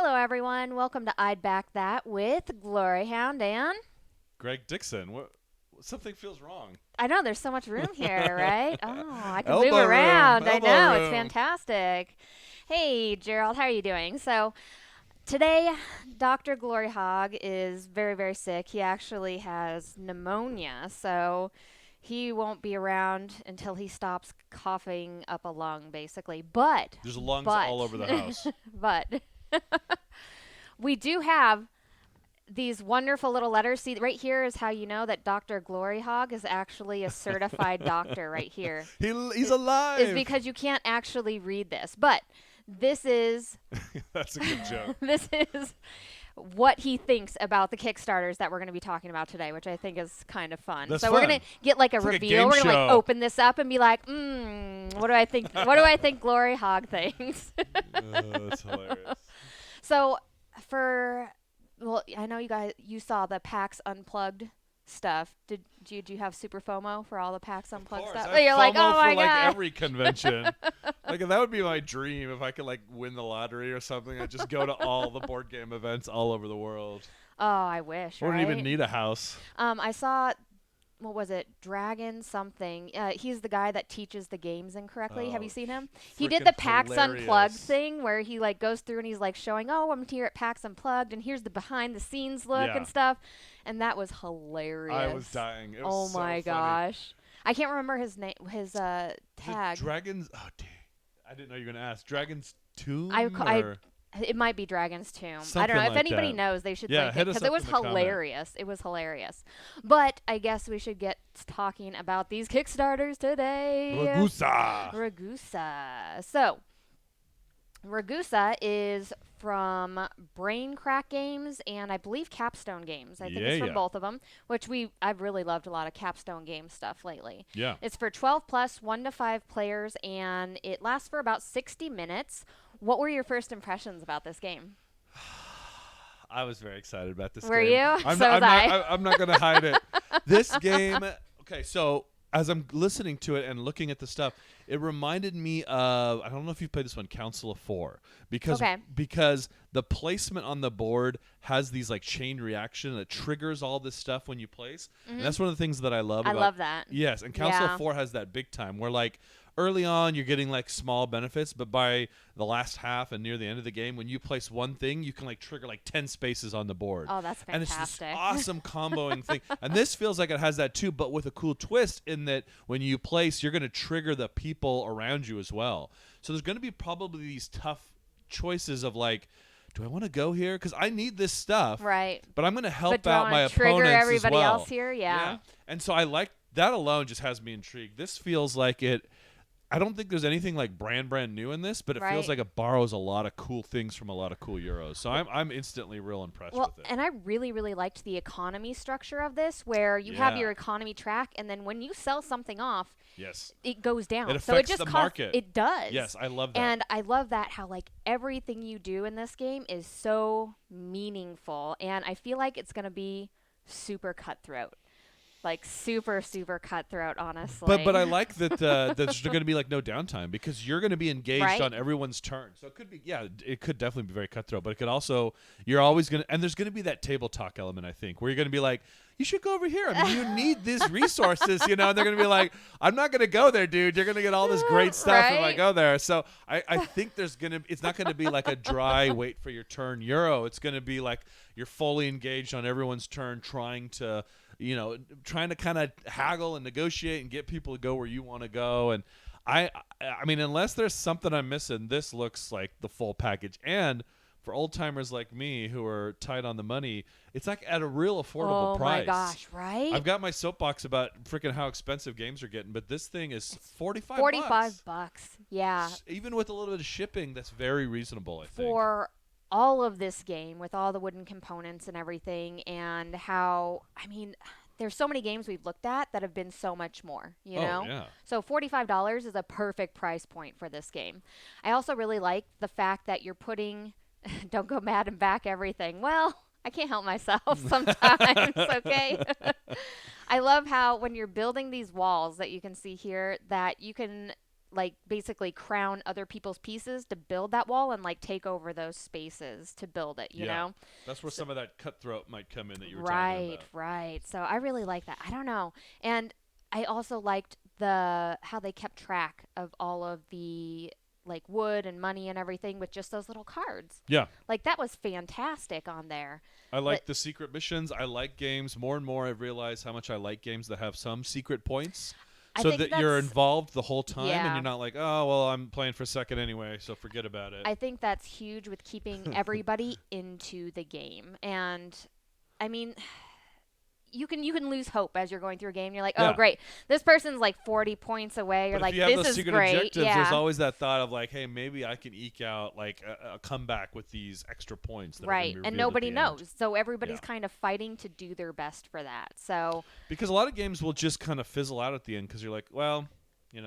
Hello, everyone. Welcome to I'd Back That with Gloryhoundd and... Greg Dickson. Something feels wrong. I know, there's so much room here, right? Oh, I can move Elbow room, around. I elbow know, it's room. fantastic. Hey, Gerald, how are you doing? So, today, DrGloryHogg is very, very sick. He actually has pneumonia, so he won't be around until he stops coughing up a lung, basically. But, There's lungs all over the house. but, we do have these wonderful little letters. See, right here is how you know that DrGloryHogg is actually a certified doctor right here. He's alive. Is because you can't actually read this. But this is... That's a good joke. This is what he thinks about the Kickstarters that we're going to be talking about today, which I think is kind of fun. That's so fun. We're going to get like a It's like a reveal. game We're going to like show. open this up and be like, what do I think? What do I think GloryHogg thinks? That's hilarious. So well, I know you saw the Pax Unplugged stuff. Did you have super FOMO for all the Pax Unplugged stuff? I have You're like, FOMO oh my for, like, god. every convention. Like that would be my dream if I could like win the lottery or something. I'd just go to all the board game events all over the world. Oh, I wish. I wouldn't right? even need a house. I saw. What was it? Dragon something. He's the guy that teaches the games incorrectly. Have you seen him? He did Frickin' the PAX hilarious. Unplugged thing where he like goes through and he's like showing, oh, I'm here at PAX Unplugged and here's the behind the scenes look Yeah. and stuff. And that was hilarious. I was dying. It was Oh so my funny. gosh. I can't remember his name, his tag. Dragons. Oh, dang. I didn't know you were gonna ask. Dragon's Tomb. It might be Dragon's Tomb. I don't Something know. If like anybody that. knows, they should Yeah, link it hit us because it up was in the comment. hilarious. It was hilarious. But I guess we should get talking about these Kickstarters today. Ragusta. So, Ragusta is from Braincrack Games and I believe Capstone Games. I think it's from both of them, which I've really loved a lot of Capstone Game stuff lately. Yeah. It's for 12 plus, 1 to 5 players, and it lasts for about 60 minutes. What were your first impressions about this game? I was very excited about this Were game. you? I'm So not, was I. I'm not going to hide it. This game, okay, so as I'm listening to it and looking at the stuff, it reminded me of, I don't know if you've played this one, Council of Four. Because the placement on the board has these like chain reaction that triggers all this stuff when you place. Mm-hmm. And that's one of the things that I love about. I love that. Yes, and Council of Four has that big time where like early on you're getting like small benefits, but by the last half and near the end of the game, when you place one thing, you can like trigger like 10 spaces on the board. Oh, that's fantastic. And it's this awesome comboing thing. And this feels like it has that too, but with a cool twist in that when you place, you're going to trigger the people around you as well. So there's going to be probably these tough choices of like, do I want to go here? Because I need this stuff. Right. But I'm going to help But do I out my wanna trigger opponents everybody as well. else here? Yeah. And so I like that alone just has me intrigued. This feels like it. I don't think there's anything like brand new in this, but it feels like it borrows a lot of cool things from a lot of cool Euros. So I'm instantly real impressed with it. And I really, really liked the economy structure of this, where you have your economy track, and then when you sell something off, it goes down. It affects so it just the market. It does. Yes, I love that. And I love that how like everything you do in this game is so meaningful, and I feel like it's gonna be super cutthroat. Like super, super cutthroat, honestly. But I like that there's going to be like no downtime because you're going to be engaged on everyone's turn. So it could be, it could definitely be very cutthroat. But it could also, you're always going to, and there's going to be that table talk element, I think, where you're going to be like, you should go over here. I mean, you need these resources, you know. And they're going to be like, I'm not going to go there, dude. You're going to get all this great stuff if I go there. So I think it's not going to be like a dry wait for your turn Euro. It's going to be like you're fully engaged on everyone's turn, trying to kind of haggle and negotiate and get people to go where you want to go. And I mean, unless there's something I'm missing, this looks like the full package. And for old timers like me who are tight on the money, it's like at a real affordable price. Oh my gosh, right? I've got my soapbox about freaking how expensive games are getting, but this thing is $45. $45, yeah. Even with a little bit of shipping, that's very reasonable, I think. For all of this game with all the wooden components and everything, and how, I mean, there's so many games we've looked at that have been so much more, you know? Yeah. So $45 is a perfect price point for this game. I also really like the fact that you're putting, don't go mad and back everything. Well, I can't help myself sometimes, okay? I love how when you're building these walls that you can see here, that you can like basically crown other people's pieces to build that wall and like take over those spaces to build it, you know? That's where some of that cutthroat might come in that you were talking Right, about. right. So I really like that. I don't know. And I also liked the how they kept track of all of the like wood and money and everything with just those little cards. Yeah. Like that was fantastic on there. I But like the secret missions. I like games. More and more I've realized how much I like games that have some secret points. I So think that you're that's involved the whole time and yeah. you're not like, oh, well, I'm playing for second anyway, so forget about it. I think that's huge with keeping everybody into the game. And I mean, you can lose hope as you're going through a game. You're like, oh Yeah. great, this person's like 40 points away. You're But like, if you have this those is secret great. objectives, Yeah. there's always that thought of like, hey, maybe I can eke out like a comeback with these extra points. That Right. are And revealed nobody at the end. knows. So everybody's Yeah. kind of fighting to do their best for that. So, Because a lot of games will just kind of fizzle out at the end because you're like, well,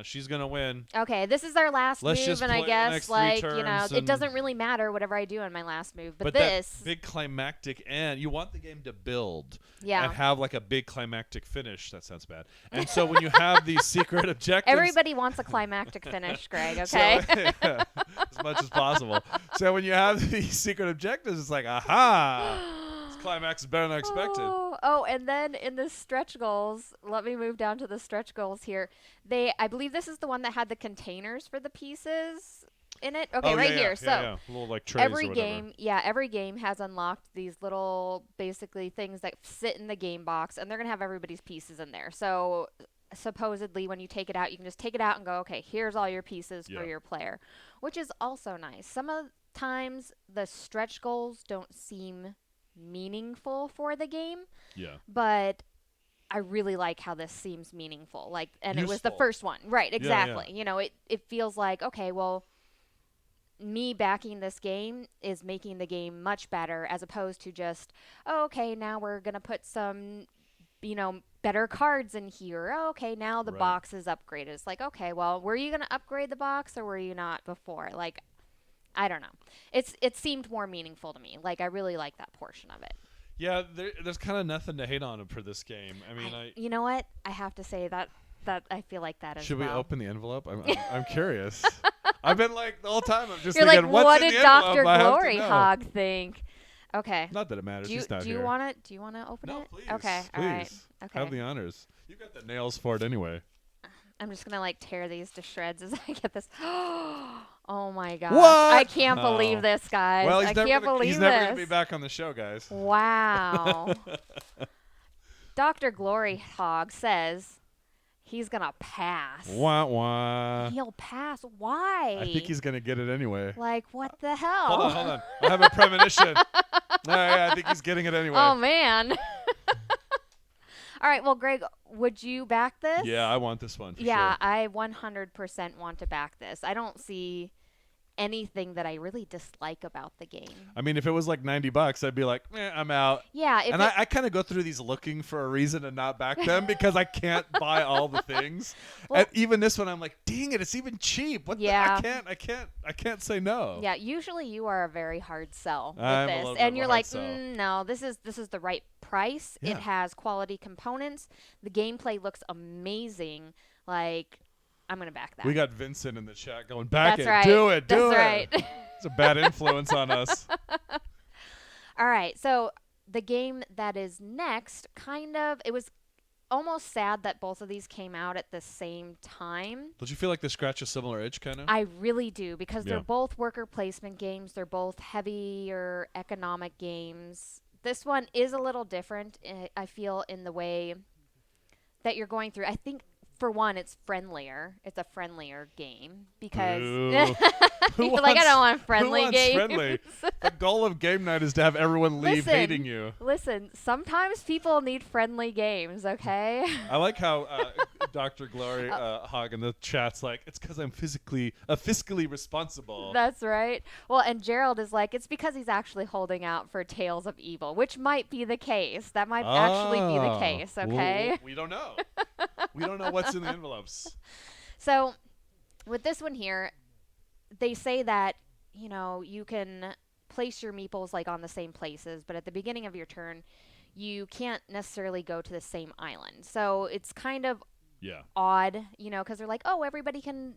she's going to win. okay, this is our last Let's move. just And I play the next guess, 3 like, turns it and- doesn't really matter whatever I do in my last move. But that this, big climactic end, you want the game to build yeah. and have like a big climactic finish. That sounds bad. And so when you have these secret objectives, Everybody wants a climactic finish, Greg, so- okay? yeah, as much as possible. So when you have these secret objectives, it's like, aha, this climax is better than I expected. Oh, and then in the stretch goals, let me move down to the stretch goals here. I believe this is the one that had the containers for the pieces in it. Okay, Oh, right yeah, here. yeah, So yeah. Little like trays every or whatever. every game has unlocked these little basically things that sit in the game box, and they're gonna have everybody's pieces in there. So supposedly when you take it out, you can just take it out and go, okay, here's all your pieces for Yeah. your player, which is also nice. Some of the times the stretch goals don't seem meaningful for the game, Yeah. but I really like how this seems meaningful. Like, and it was the Useful. first one, right? Yeah, Exactly. It feels like, okay, well, me backing this game is making the game much better, as opposed to just, oh, okay, now we're gonna put some, better cards in here. Oh, okay, now the Right. box is upgraded. It's like, okay, well, were you gonna upgrade the box or were you not before? Like, I don't know. It seemed more meaningful to me. Like, I really like that portion of it. Yeah, there's kind of nothing to hate on for this game. I mean, You know what? I have to say that I feel like that as should well. we open the envelope? I'm curious. I've been like the whole time. I'm just You're thinking, like, what's what in did the Dr. envelope? I have to Glory know. Hog think? Okay. Not that it matters. Do you He's not do here. you want to open No, it? please. Okay. Please. All right. Okay. Have the honors. You got the nails for it anyway. I'm just gonna like tear these to shreds as I get this. Oh my gosh! What? I can't Oh. believe this, guys. Well, I can't believe he's this. never gonna be back on the show, guys. Wow. Dr. Glory Hog says he's gonna pass. Wah wah. He'll pass. Why? I think he's gonna get it anyway. like, what the hell? Hold on. I have a premonition. Yeah, I think he's getting it anyway. Oh man. All right. Well, Greg, would you back this? Yeah, I want this one. For Yeah, sure. I 100% want to back this. I don't see anything that I really dislike about the game. I mean, if it was like $90, I'd be like, I'm out. Yeah, And I kind of go through these looking for a reason to not back them because I can't buy all the things. Well- and even this one, I'm like, dang it, it's even cheap. What? Yeah. I can't say no. yeah, usually you are a very hard sell with I'm a this, little bit and of a you're hard like, sell. no, this is the right price. Yeah. It has quality components. The gameplay looks amazing. Like, I'm gonna back that. We got Vincent in the chat going, back That's it, right. do it, do That's it. right. It's a bad influence on us. All right, so the game that is next, it was almost sad that both of these came out at the same time. Don't you feel like they scratch a similar itch, kind of? I really do, because Yeah. they're both worker placement games. They're both heavier economic games. This one is a little different, I feel, in the way that you're going through. I think, for one, it's friendlier. It's a friendlier game because Boo. Who you're like, I don't want friendly who wants games. friendly? The goal of game night is to have everyone leave Listen. hating you. Listen, sometimes people need friendly games, okay? I like how Dr. Glory Hogg in the chat's like, it's because I'm fiscally responsible. That's right. Well, and Gerald is like, it's because he's actually holding out for Tales of Evil, which might be the case. That might actually be the case, okay? Well, we don't know. We don't know what's in the envelopes. So, with this one here, they say that, you can place your meeples like on the same places, but at the beginning of your turn, you can't necessarily go to the same island. So, it's kind of Yeah. odd, because they're like, oh, everybody can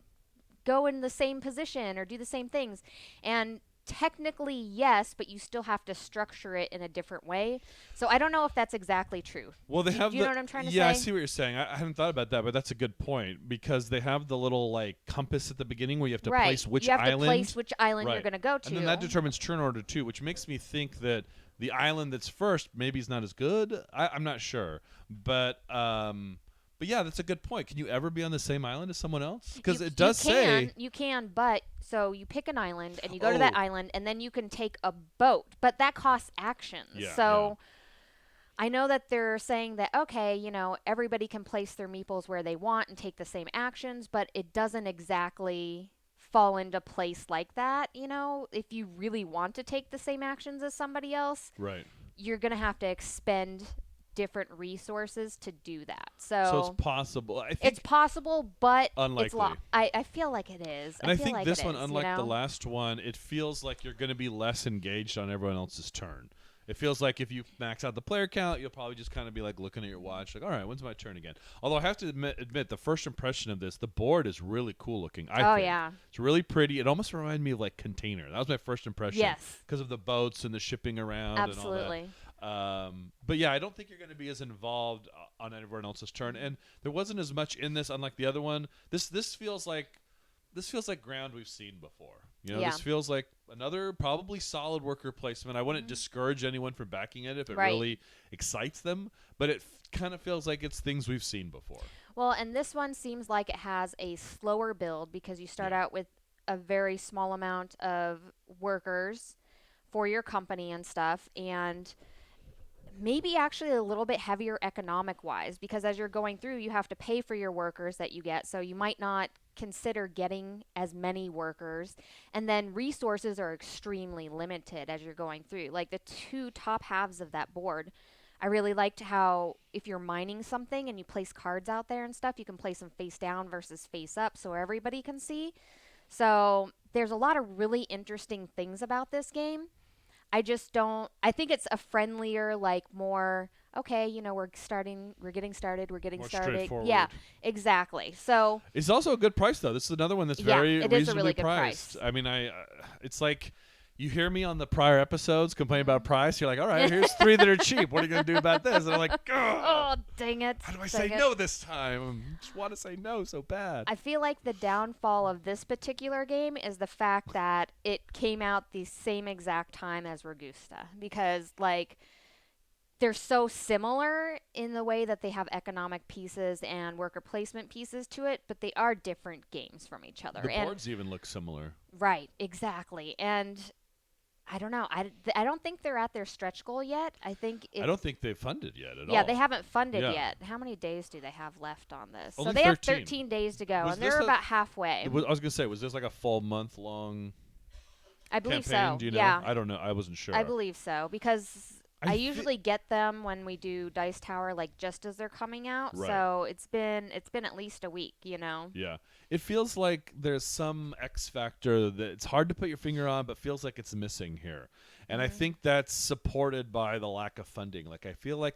go in the same position or do the same things. And technically, yes, but you still have to structure it in a different way. So I don't know if that's exactly true. Well, they have do you know what I'm trying to say? Yeah, I see what you're saying. I hadn't thought about that, but that's a good point because they have the little like compass at the beginning where you have to place which you have island. to place which island you're going to go to. And then that determines turn order too, which makes me think that the island that's first maybe is not as good. I'm not sure, but yeah, that's a good point. Can you ever be on the same island as someone else? Because it does say you can, but so you pick an island and you go to that island, and then you can take a boat, but that costs actions. So I know that they're saying that okay, you know, everybody can place their meeples where they want and take the same actions, but it doesn't exactly fall into place like that. You know, if you really want to take the same actions as somebody else, right, you're gonna have to expend different resources to do that. So it's possible. I think it's possible, but unlikely. I feel like it is. And I feel think like this it one, is, unlike you know? the last one, it feels like you're going to be less engaged on everyone else's turn. It feels like if you max out the player count, you'll probably just kind of be like looking at your watch, like, all right, when's my turn again? Although I have to admit, the first impression of this, the board is really cool looking. I think. Yeah. It's really pretty. It almost reminded me of like Container. That was my first impression. Yes. Because of the boats and the shipping around Absolutely. and all that. But yeah, I don't think you're going to be as involved on everyone else's turn. And there wasn't as much in this, unlike the other one. This feels like ground we've seen before. You know, this feels like another probably solid worker placement. I wouldn't discourage anyone from backing it if it really excites them, but it kind of feels like it's things we've seen before. Well, and this one seems like it has a slower build because you start out with a very small amount of workers for your company and stuff, and maybe actually a little bit heavier economic wise, because as you're going through, you have to pay for your workers that you get, so you might not consider getting as many workers, and then resources are extremely limited as you're going through. Like the two top halves of that board, I really liked how if you're mining something and you place cards out there and stuff, you can place them face down versus face up so everybody can see. So there's a lot of really interesting things about this game. I think it's a friendlier, like more, okay, you know, we're getting started. More straightforward. Yeah, exactly. So it's also a good price, though. This is another one that's very it reasonably is a really good priced. price. I mean, it's like you hear me on the prior episodes complain about price. You're like, all right, here's 3 that are cheap. What are you going to do about this? And I'm like, oh, dang it. How do I say no this time? I just want to say no so bad. I feel like the downfall of this particular game is the fact that it came out the same exact time as Ragusta, because, like, they're so similar in the way that they have economic pieces and worker placement pieces to it, but they are different games from each other. The boards even look similar. Right, exactly. And I don't know. I don't think they're at their stretch goal yet. I don't think they've funded yet at all. Yeah, they haven't funded yet. How many days do they have left on this? Only so they 13. have 13 days to go, and they're about halfway. I was going to say, was this like a full month-long I believe campaign? so. Do you know? Yeah. I don't know. I wasn't sure. I believe so, because I usually get them when we do Dice Tower, like just as they're coming out. Right. So it's been at least a week, you know. Yeah, it feels like there's some X factor that it's hard to put your finger on, but feels like it's missing here, and I think that's supported by the lack of funding. Like I feel like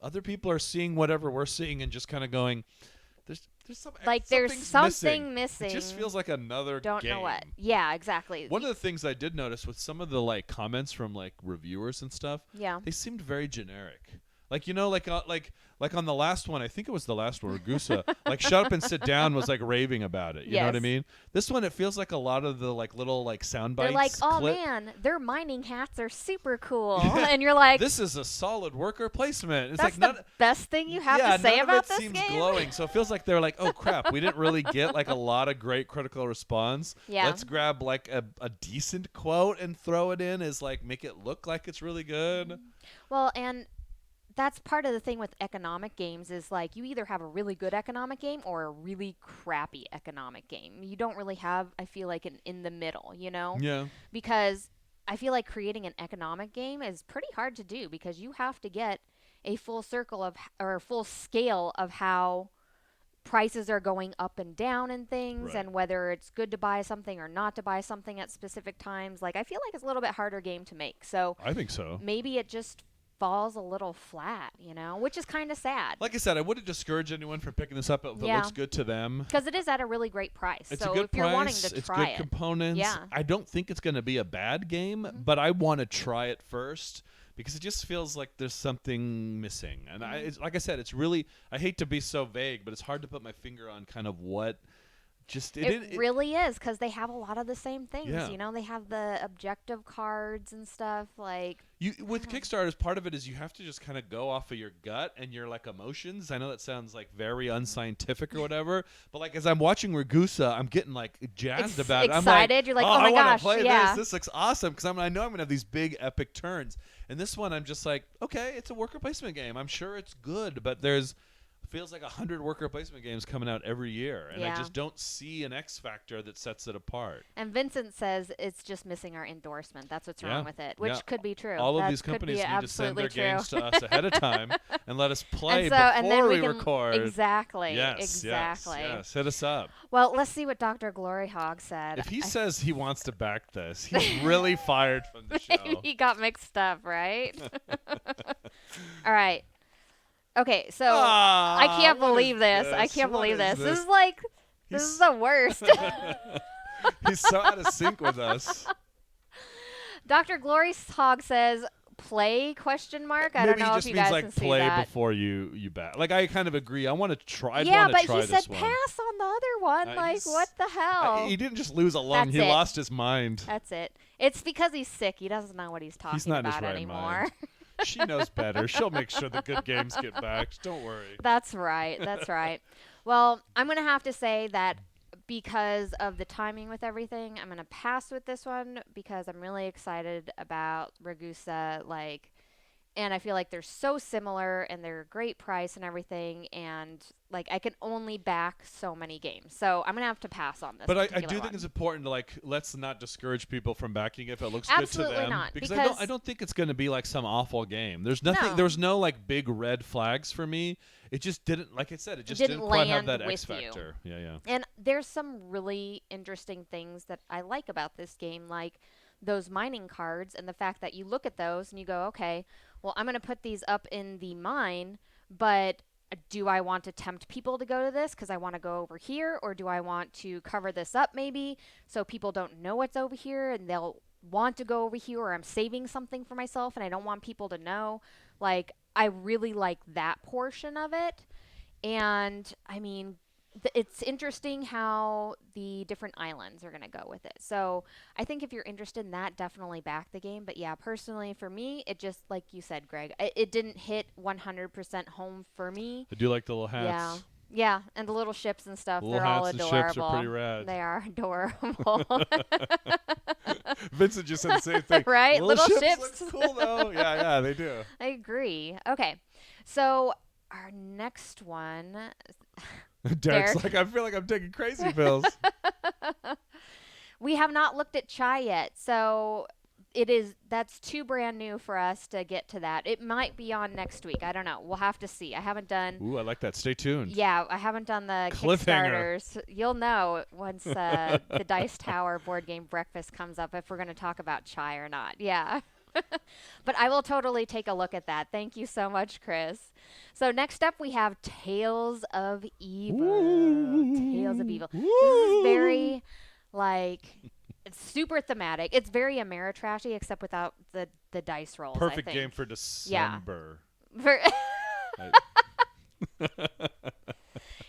other people are seeing whatever we're seeing and just kind of going, there's something missing. It just feels like another Don't game. know what. Yeah, exactly. One of the things I did notice with some of the like comments from like reviewers and stuff, they seemed very generic. Like, you know, like on the last one, I think it was the last one, Ragusa, like Shut Up and Sit Down was like raving about it. You know what I mean? This one, it feels like a lot of the like little like sound bites. They're like, oh man, their mining hats are super cool. And you're like, this is a solid worker placement. It's that's like the best thing you have to say about this game? None of it seems glowing. So it feels like they're like, oh crap, we didn't really get like a lot of great critical response. Yeah. Let's grab like a decent quote and throw it in as like make it look like it's really good. Well, and that's part of the thing with economic games is like you either have a really good economic game or a really crappy economic game. You don't really have, I feel like, an in the middle, you know? Yeah. Because I feel like creating an economic game is pretty hard to do because you have to get a full circle of or a full scale of how prices are going up and down and things, and whether it's good to buy something or not to buy something at specific times. Like I feel like it's a little bit harder game to make. So I think so. Maybe it just falls a little flat, which is kind of sad. Like I said, I wouldn't discourage anyone from picking this up if it looks good to them. Because it is at a really great price. It's so a good if you're price. wanting to It's try good components. Yeah. I don't think it's going to be a bad game, but I want to try it first because it just feels like there's something missing. And like I said, it's really, I hate to be so vague, but it's hard to put my finger on kind of what. It really is, because they have a lot of the same things. Yeah. They have the objective cards and stuff. With Kickstarters, part of it is you have to just kind of go off of your gut and your emotions. I know that sounds very unscientific or whatever, but as I'm watching Ragusta, I'm getting jazzed about it. Excited. I'm like, you're like, oh my I gosh, play yeah. this looks awesome because I know I'm gonna have these big epic turns. And this one, I'm just like, okay, it's a worker placement game. I'm sure it's good, but feels like 100 worker placement games coming out every year, and I just don't see an X factor that sets it apart. And Vincent says it's just missing our endorsement. That's what's wrong with it, which could be true. All of these companies need to send their games to us ahead of time and let us play before we record. Exactly. Yes, exactly. Yes. Hit us up. Well, let's see what Dr. GloryHogg said. If he says he wants to back this, he's really fired from the show. He got mixed up, right? All right. Okay, so I can't believe this. I can't believe this. This is the worst. He's so out of sync with us. Dr. GloryHogg says, play, question mark? I don't know if you guys can see that. Maybe he just means play before you bat. I kind of agree. I want to try. Yeah, but he said pass on the other one. What the hell? He didn't just lose a lung. He lost his mind. That's it. It's because he's sick. He doesn't know what he's talking about anymore. She knows better. She'll make sure the good games get backed. Don't worry. That's right. That's right. Well, I'm going to have to say that because of the timing with everything, I'm going to pass with this one because I'm really excited about Ragusta. And I feel like they're so similar and they're a great price and everything. And I can only back so many games. So I'm going to have to pass on this. But I do think it's important to let's not discourage people from backing if it looks good to them. Absolutely not. Because I don't think it's going to be some awful game. There's nothing. There was no big red flags for me. It just didn't, like I said, it just didn't quite have that X factor. Yeah. And there's some really interesting things that I like about this game, like those mining cards and the fact that you look at those and you go, okay, well, I'm going to put these up in the mine, but do I want to tempt people to go to this because I want to go over here, or do I want to cover this up maybe so people don't know what's over here and they'll want to go over here, or I'm saving something for myself and I don't want people to know? I really like that portion of it. And I mean, it's interesting how the different islands are going to go with it. So I think if you're interested in that, definitely back the game. But yeah, personally for me, it just, like you said, Greg, it didn't hit 100% home for me. I do like the little hats. Yeah, and the little ships and stuff, they're all adorable. And ships are pretty rad. They are adorable. Vincent just said the same thing. Right? Little ships look cool, though. Yeah, they do. I agree. Okay, so our next one... Derek's I feel like I'm taking crazy pills. We have not looked at chai yet, so... that's too brand new for us to get to that. It might be on next week. I don't know. We'll have to see. I haven't done... Ooh, I like that. Stay tuned. Yeah, I haven't done the Kickstarters. You'll know once the Dice Tower board game breakfast comes up if we're going to talk about chai or not. Yeah. But I will totally take a look at that. Thank you so much, Chris. So next up we have Tales of Evil. Ooh. Tales of Evil. Ooh. This is very, it's super thematic. It's very Ameritrashy, except without the dice rolls. Perfect I think. game for December. Yeah.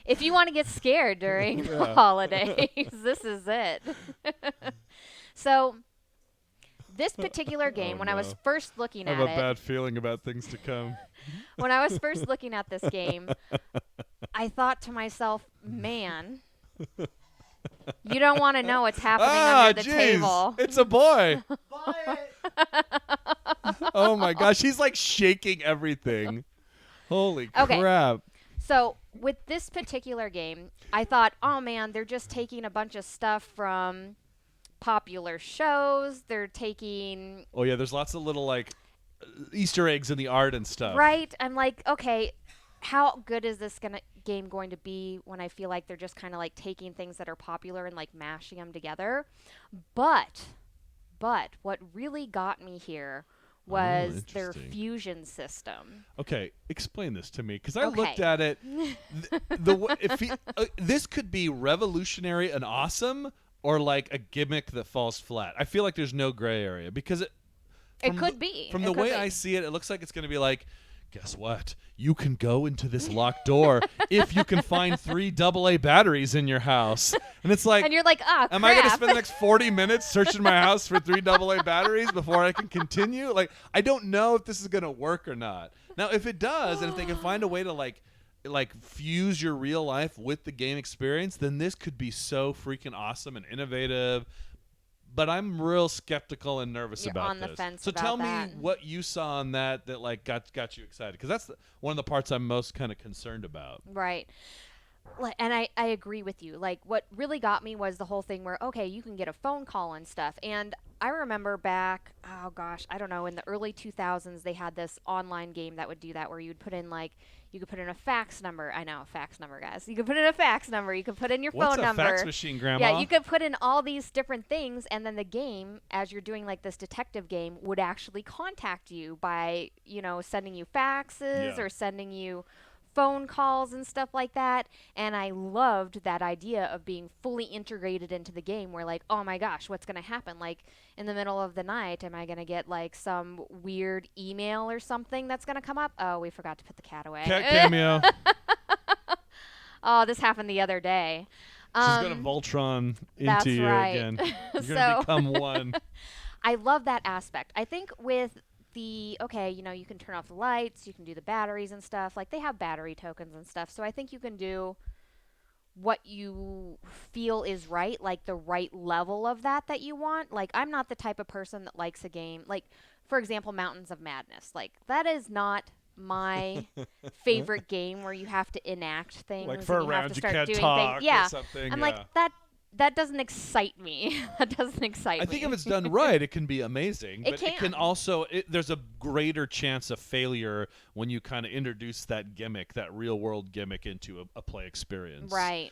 If you want to get scared during the holidays, this is it. So this particular game, when I was first looking at it... I have a bad feeling about things to come. When I was first looking at this game, I thought to myself, man... You don't want to know what's happening under the table. It's a boy. Oh my gosh, he's shaking everything. Holy crap. So with this particular game, I thought, oh man, they're just taking a bunch of stuff from popular shows. They're taking... Oh yeah, there's lots of little Easter eggs in the art and stuff. Right? I'm like, okay, how good is this game going to be when I feel like they're just kind of taking things that are popular and mashing them together? But what really got me here was their interesting. fusion system. Okay, explain this to me, because I Okay. looked at it. This could be revolutionary and awesome, or like a gimmick that falls flat. I feel like there's no gray area, because It could be. from It the could way be. I see it, it looks like it's going to be like, guess what? You can go into this locked door if you can find 3 AA batteries in your house. And it's like, And you're like, ah, am I going to crap. spend the next 40 minutes searching my house for 3 AA batteries before I can continue? Like, I don't know if this is going to work or not. Now, if it does, and if they can find a way to like fuse your real life with the game experience, then this could be so freaking awesome and innovative. But I'm real skeptical and nervous You're about on the this. fence So about tell that. me what you saw on that like got you excited, because that's one of the parts I'm most kind of concerned about. Right. And I agree with you. Like, what really got me was the whole thing where, okay, you can get a phone call and stuff. And I remember back, oh gosh, I don't know, in the early 2000s, they had this online game that would do that, where you'd put in, like, you could put in a fax number. I know, a fax number, guys. You could put in a fax number. You could put in your What's phone a number. fax machine, Grandma? Yeah, you could put in all these different things, and then the game, as you're doing like this detective game, would actually contact you by, sending you faxes Yeah. or sending you phone calls and stuff like that. And I loved that idea of being fully integrated into the game, where like, oh my gosh, what's going to happen? Like, in the middle of the night, am I going to get like some weird email or something that's going to come up? Oh, we forgot to put the cat away. Cat cameo. Oh, this happened the other day. She's gonna Voltron That's into you right. again. You're So- gonna become one. I love that aspect. I think with you can turn off the lights, you can do the batteries and stuff. Like, they have battery tokens and stuff. So I think you can do what you feel is right, like the right level of that you want. Like, I'm not the type of person that likes a game. Like, for example, Mountains of Madness. Like, that is not my favorite game, where you have to enact things. Like, for a and you have round to you start can't doing talk things. Yeah. or something. I'm yeah. like, that doesn't excite me. That doesn't excite me. I think if it's done right, it can be amazing. It But it can. can also, there's a greater chance of failure when you kind of introduce that gimmick, that real world gimmick, into a play experience. Right.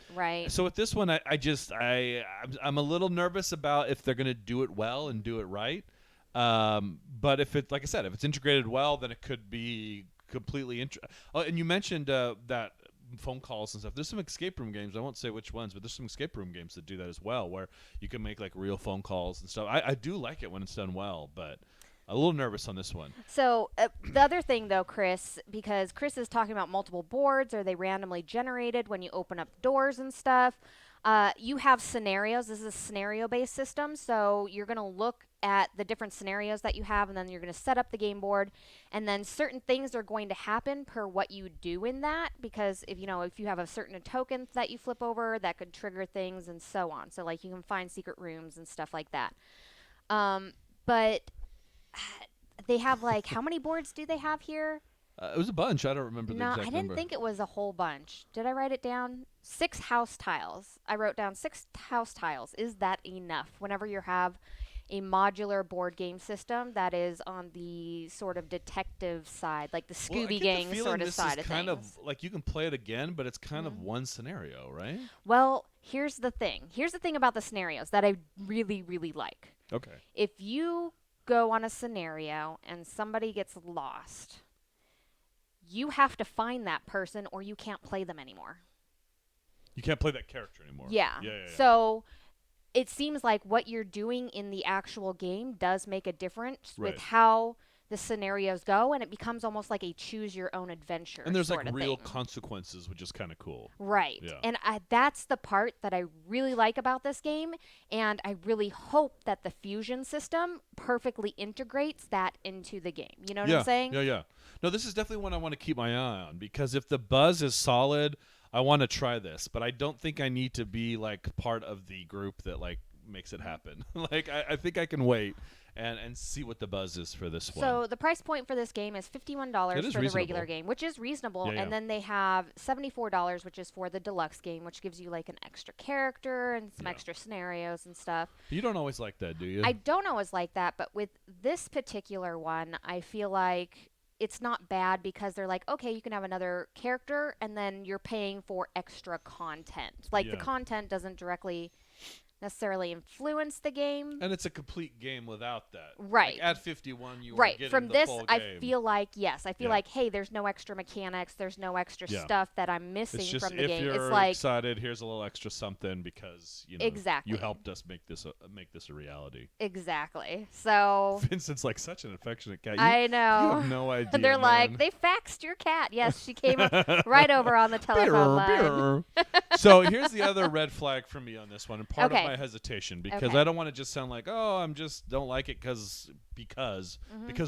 So with this one, I'm a little nervous about if they're going to do it well and do it right. But if it, like I said, if it's integrated well, then it could be completely Oh, and you mentioned that phone calls and stuff. There's some escape room games. I won't say which ones, but there's some escape room games that do that as well, where you can make like real phone calls and stuff. I do like it when it's done well, but a little nervous on this one. So the other thing, though, Chris, because Chris is talking about multiple boards, are they randomly generated when you open up doors and stuff? You have scenarios. This is a scenario-based system, so you're going to look at the different scenarios that you have, and then you're going to set up the game board, and then certain things are going to happen per what you do in that, because if you have a certain token that you flip over, that could trigger things and so on. So like, you can find secret rooms and stuff like that. But they have, like, how many boards do they have here? It was a bunch. I don't remember the No, exact I number. didn't think it was a whole bunch. Did I write it down? 6 house tiles. I wrote down 6 house tiles. Is that enough? Whenever you have a modular board game system that is on the sort of detective side, like the Well, I Scooby get the Gang feeling sort of this side is of kind things. of like you can play it again, but it's kind of one scenario, right? Well, here's the thing. Here's the thing about the scenarios that I really, really like. Okay. If you go on a scenario and somebody gets lost, you have to find that person or you can't play them anymore. You can't play that character anymore. Yeah. So it seems like what you're doing in the actual game does make a difference Right. with how the scenarios go, and it becomes almost like a choose your own adventure. And there's sort like of real thing. consequences, which is kind of cool. Right. Yeah. And that's the part that I really like about this game, and I really hope that the fusion system perfectly integrates that into the game. You know what I'm saying? Yeah. No, this is definitely one I want to keep my eye on, because if the buzz is solid, I want to try this, but I don't think I need to be like part of the group that like makes it happen. Like I think I can wait and see what the buzz is for this one. So the price point for this game is $51 It is for the regular reasonable. game, which is reasonable. Yeah. And then they have $74, which is for the deluxe game, which gives you like an extra character and some extra scenarios and stuff. You don't always like that, do you? I don't always like that, but with this particular one, I feel like it's not bad, because they're like, okay, you can have another character, and then you're paying for extra content. Like, the Yeah. content doesn't directly necessarily influence the game. And it's a complete game without that. Right. Like at 51, you are Right. getting From the this, full I game. feel like, yes, I feel Yeah. like, hey, there's no extra mechanics. There's no extra Yeah. stuff that I'm It's missing just from the if game. you're It's like, excited, here's a little extra something because you know exactly. you helped us make this a reality. Exactly. So Vincent's like such an affectionate cat. I You know. have no idea. They're man. like, they faxed your cat. Yes, she came right over on the telephone line. So here's the other red flag for me on this one, and part Okay. of my hesitation because Okay. I don't want to just sound like, oh, I'm just don't like it because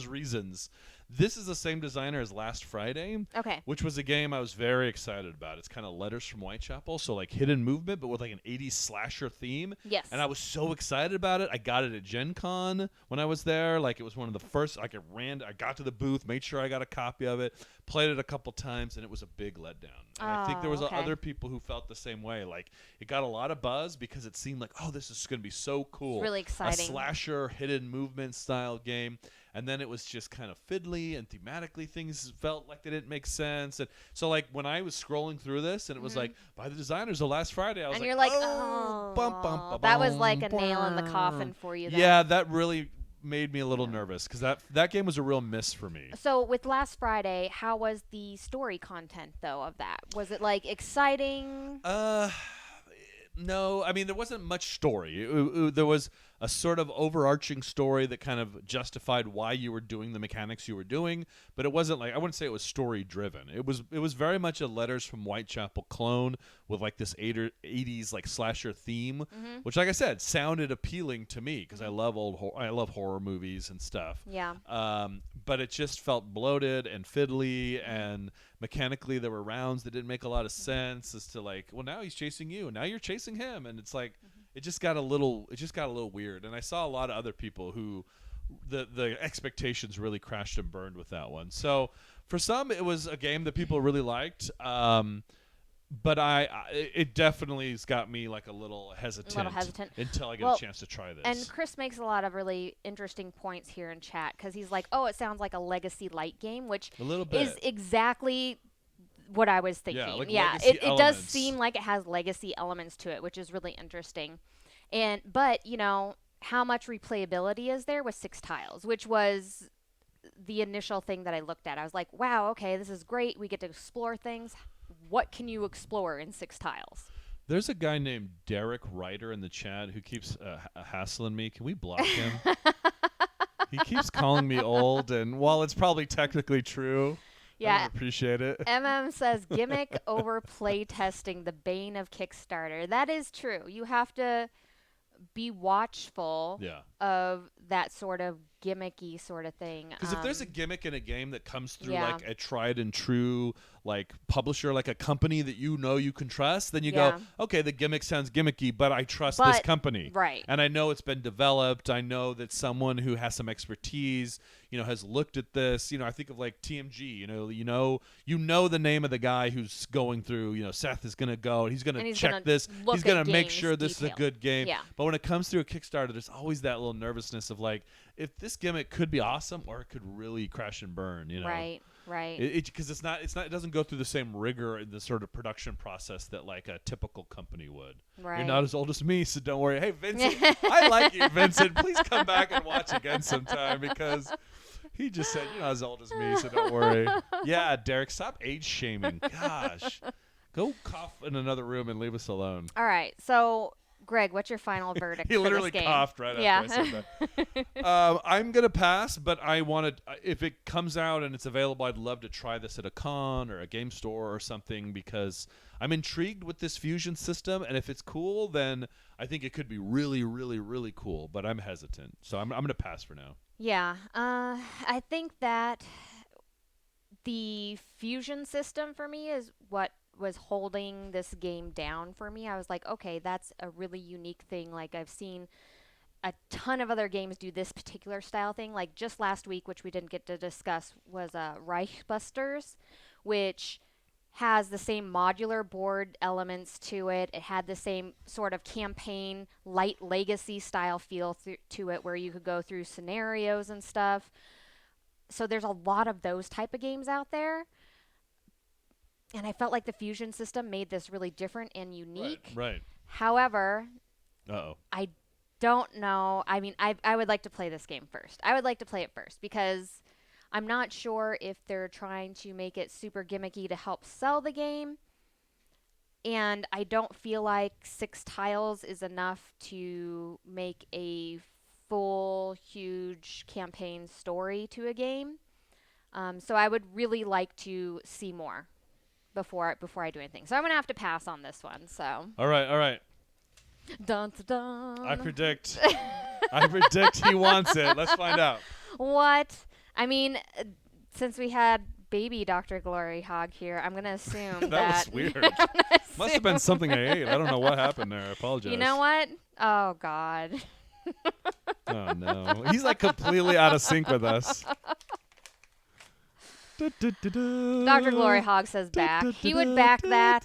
reasons. This is the same designer as Last Friday, Okay. which was a game I was very excited about. It's kind of Letters from Whitechapel, so like hidden movement, but with like an 80s slasher theme. Yes. And I was so excited about it. I got it at Gen Con when I was there. Like it was one of the first. Like I got to the booth, made sure I got a copy of it, played it a couple times, and it was a big letdown. And I think there was okay. other people who felt the same way. Like it got a lot of buzz because it seemed like, oh, this is going to be so cool. It's really exciting. A slasher hidden movement style game. And then it was just kind of fiddly and thematically things felt like they didn't make sense. And so like when I was scrolling through this and it was like by the designers of Last Friday, I was and like, you're like, oh, bum, bum, bum, that was like a bum, nail in the coffin bum. for you then. Yeah, that really made me a little nervous because that game was a real miss for me. So with Last Friday, how was the story content though of that? Was it like exciting? No, I mean there wasn't much story. There was a sort of overarching story that kind of justified why you were doing the mechanics you were doing, but it wasn't like I wouldn't say it was story driven. It was very much a Letters from Whitechapel clone with like this 80s like slasher theme, which like I said sounded appealing to me because I love I love horror movies and stuff. Yeah. But it just felt bloated and fiddly, and mechanically there were rounds that didn't make a lot of sense as to like, well, now he's chasing you and now you're chasing him, and it's like it just got a little weird. And I saw a lot of other people who the expectations really crashed and burned with that one. So for some it was a game that people really liked, but it definitely has got me like a little hesitant until I get a chance to try this. And Chris makes a lot of really interesting points here in chat because he's like, oh, it sounds like a Legacy light game, which a little bit is exactly what I was thinking. Yeah, like it does seem like it has legacy elements to it, which is really interesting. But you know, how much replayability is there with 6 tiles, which was the initial thing that I looked at. I was like, wow, okay, this is great. We get to explore things. What can you explore in 6 tiles? There's a guy named Derek Ryder in the chat who keeps hassling me. Can we block him? He keeps calling me old, and while it's probably technically true, I don't appreciate it. Says gimmick over play testing, the bane of Kickstarter. That is true. You have to be watchful of that sort of gimmicky sort of thing. Because if there's a gimmick in a game that comes through like a tried and true like publisher, like a company that you know you can trust, then you go, okay, the gimmick sounds gimmicky, but I trust this company. Right. And I know it's been developed. I know that someone who has some expertise, you know, has looked at this. You know, I think of like TMG, you know the name of the guy who's going through, you know, Seth is going to go and he's going to check this. He's going to make sure this is a good game. Yeah. But when it comes through a Kickstarter, there's always that little nervousness of like, if this gimmick could be awesome or it could really crash and burn, you know. Right. Because it doesn't go through the same rigor in the sort of production process that like a typical company would. Right. You're not as old as me, so don't worry. Hey, Vincent, I like you, Vincent. Please come back and watch again sometime because he just said you're not as old as me, so don't worry. Yeah, Derek, stop age shaming. Gosh, go cough in another room and leave us alone. All right, so. Greg, what's your final verdict he for literally this game? Coughed right after I said that. I'm going to pass, but I want to, if it comes out and it's available, I'd love to try this at a con or a game store or something because I'm intrigued with this fusion system, and if it's cool, then I think it could be really, really, really cool, but I'm hesitant. So I'm going to pass for now. Yeah, I think that the fusion system for me is what was holding this game down for me. I was like, okay, that's a really unique thing. Like I've seen a ton of other games do this particular style thing. Like just last week, which we didn't get to discuss, was Reichbusters, which has the same modular board elements to it. It had the same sort of campaign, light legacy style feel to it where you could go through scenarios and stuff. So there's a lot of those type of games out there. And I felt like the fusion system made this really different and unique. Right. However, Uh-oh. I don't know. I mean, I would like to play this game first. I would like to play it first because I'm not sure if they're trying to make it super gimmicky to help sell the game. And I don't feel like 6 tiles is enough to make a full, huge campaign story to a game. So I would really like to see more before I do anything. So I'm gonna have to pass on this one. So. All right. Dun, dun, dun. I predict he wants it. Let's find out. What? I mean, since we had baby DrGloryHogg here, I'm gonna assume that was weird. Must have been something I ate. I don't know what happened there. I apologize. You know what? Oh God. Oh no. He's like completely out of sync with us. DrGloryHogg says back. He would back that.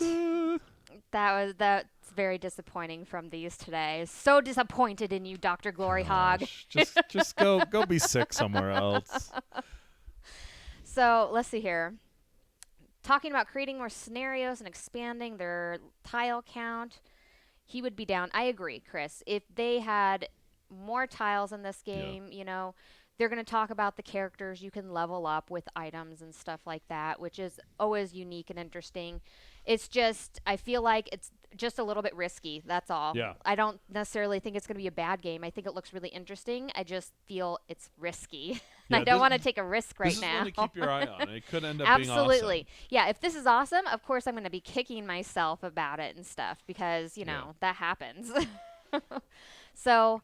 That's very disappointing from these today. So disappointed in you, DrGloryHogg. Just go be sick somewhere else. So let's see here. Talking about creating more scenarios and expanding their tile count, he would be down. I agree, Chris. If they had more tiles in this game, you know, they're going to talk about the characters you can level up with items and stuff like that, which is always unique and interesting. It's just, I feel like it's just a little bit risky. That's all. Yeah. I don't necessarily think it's going to be a bad game. I think it looks really interesting. I just feel it's risky. Yeah, I don't want to take a risk right this now. This is one to keep your eye on. It could end up Absolutely. being awesome. Yeah, if this is awesome, of course I'm going to be kicking myself about it and stuff because, you know, that happens. So,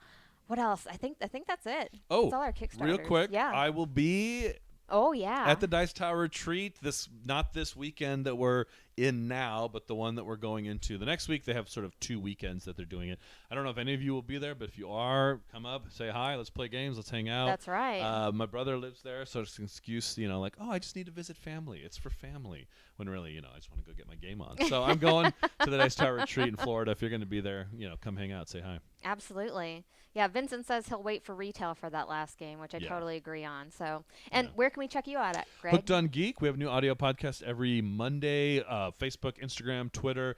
what else? I think that's it. Oh, that's all our Kickstarters. real quick. Yeah. I will be at the Dice Tower retreat not this weekend that we're in now, but the one that we're going into the next week. They have sort of 2 weekends that they're doing it. I don't know if any of you will be there, but if you are, come up, say hi, let's play games, let's hang out. That's right. My brother lives there, so it's an excuse, you know, like, oh, I just need to visit family. It's for family. When really, you know, I just want to go get my game on. So I'm going to the Dice Tower retreat in Florida. If you're going to be there, you know, come hang out, say hi. Absolutely. Yeah, Vincent says he'll wait for retail for that last game, which I totally agree on. So, and where can we check you out at, Greg? Hooked on Geek. We have a new audio podcast every Monday. Facebook, Instagram, Twitter.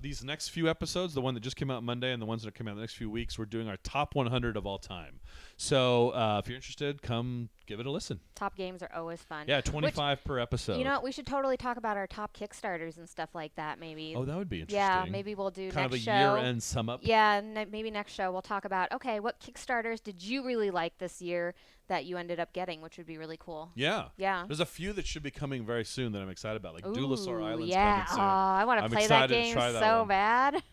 These next few episodes, the one that just came out Monday and the ones that are coming out the next few weeks, we're doing our top 100 of all time. So if you're interested, come give it a listen. Top games are always fun. Yeah, 25 per episode. You know what? We should totally talk about our top Kickstarters and stuff like that maybe. Oh, that would be interesting. Yeah, maybe we'll do kind next of a year-end sum up. Yeah, maybe next show we'll talk about, okay, what Kickstarters did you really like this year that you ended up getting, which would be really cool. Yeah. Yeah. There's a few that should be coming very soon that I'm excited about, like Duelosaur Island's yeah. coming soon. Oh, I want to play that game so bad.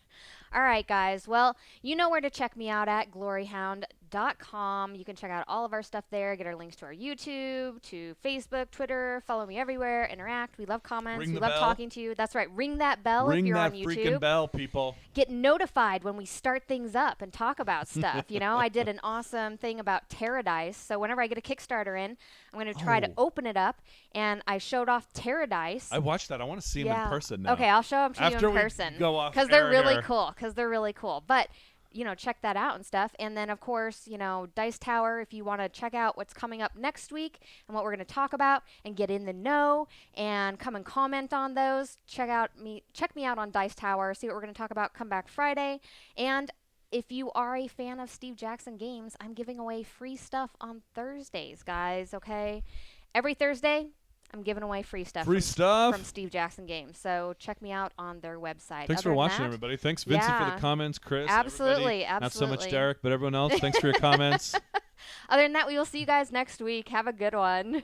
All right, guys. Well, you know where to check me out at gloryhoundd.com. You can check out all of our stuff there, get our links to our YouTube, to Facebook, Twitter. Follow me everywhere, interact. We love comments. We love talking to you. That's right. Ring that bell if you're on YouTube. Ring that freaking bell, people. Get notified when we start things up and talk about stuff. You know, I did an awesome thing about Terradice. So whenever I get a Kickstarter in, I'm going to try to open it up. And I showed off Terradice. I watched that. I want to see them in person now. Okay, I'll show them to you in person. Because they're really cool. Because they're really cool. But, you know, check that out and stuff. And then, of course, you know, Dice Tower, if you want to check out what's coming up next week and what we're going to talk about and get in the know and come and comment on those, check me out on Dice Tower, see what we're going to talk about come back Friday. And if you are a fan of Steve Jackson Games, I'm giving away free stuff on Thursdays, guys, okay? Every Thursday, I'm giving away free stuff. From Steve Jackson Games. So check me out on their website. Thanks for watching, everybody. Thanks, Vincent, for the comments. Chris, absolutely. Not so much Derek, but everyone else. Thanks for your comments. Other than that, we will see you guys next week. Have a good one.